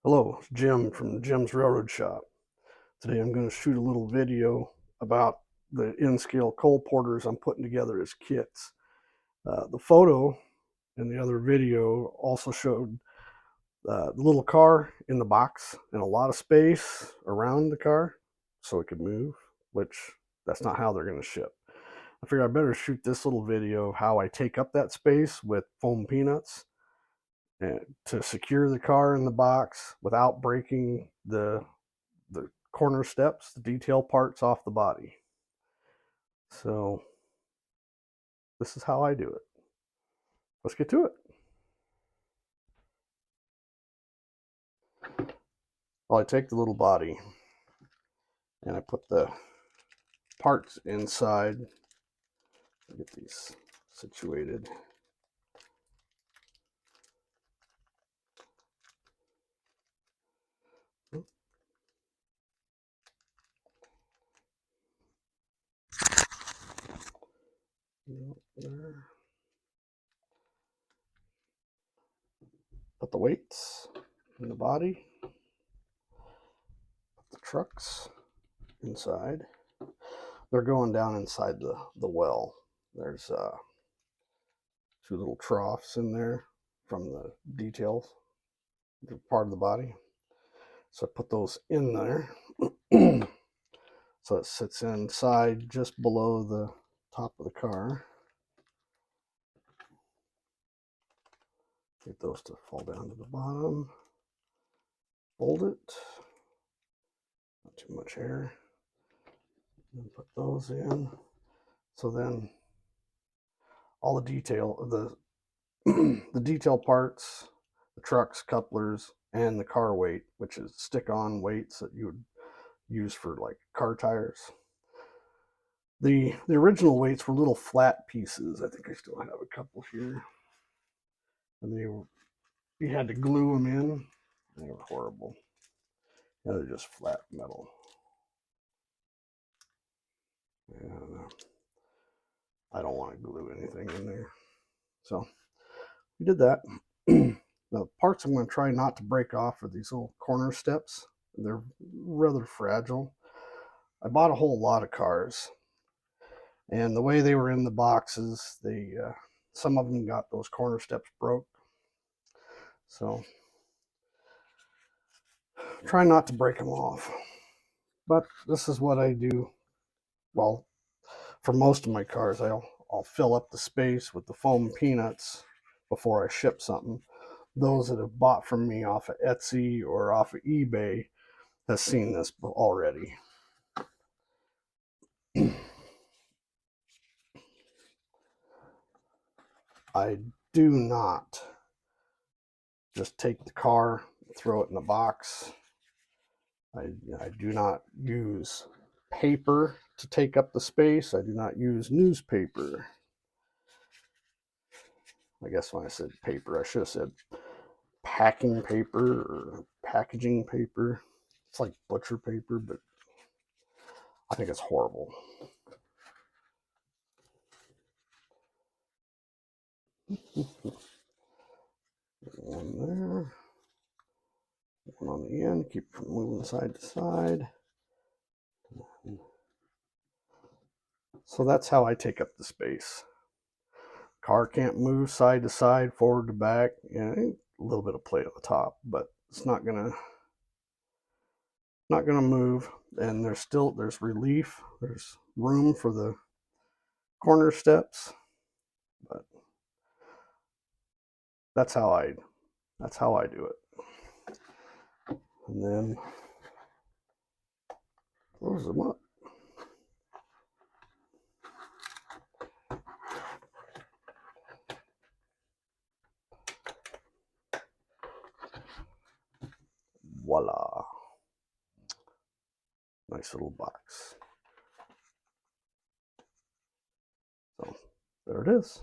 Hello, it's Jim from Jim's Railroad Shop. Today I'm going to shoot a little video about the N-scale Coalporters I'm putting together as kits. The photo in the other video also showed the little car in the box and a lot of space around the car so it could move, which that's not how they're going to ship. I figured I better shoot this little video of how I take up that space with foam peanuts and to secure the car in the box without breaking the corner steps, the detail parts off the body. So this is how I do it. Let's get to it. Well, I take the little body and I put the parts inside. Get these situated. There. Put the weights in the body. Put the trucks inside. They're going down inside the well. There's two little troughs in there from the details, the part of the body. So I put those in there. So it sits inside just below the top of the car. Get those to fall down to the bottom. Fold it. Not too much air. And put those in. So then all the detail, the detail parts, the trucks, couplers, and the car weight, which is stick-on weights that you would use for like car tires. The original weights were little flat pieces. I think I still have a couple here. And you had to glue them in. They were horrible. Now they're just flat metal. And I don't want to glue anything in there. So we did that. The parts I'm going to try not to break off are these little corner steps. They're rather fragile. I bought a whole lot of cars, and the way they were in the boxes, some of them got those corner steps broke. So try not to break them off. But this is what I do. Well, for most of my cars, I'll fill up the space with the foam peanuts before I ship something. Those that have bought from me off of Etsy or off of eBay has seen this already. I do not just take the car, throw it in the box. I do not use paper to take up the space. I do not use newspaper. I guess when I said paper, I should have said packing paper or packaging paper. It's like butcher paper, but I think it's horrible. One there. One on the end. Keep from moving side to side. So that's how I take up the space. Car can't move side to side, forward to back. A little bit of plate at the top, but it's not gonna move. And there's relief. There's room for the corner steps, but that's how I do it. And then close them up. Voila. Nice little box. So there it is.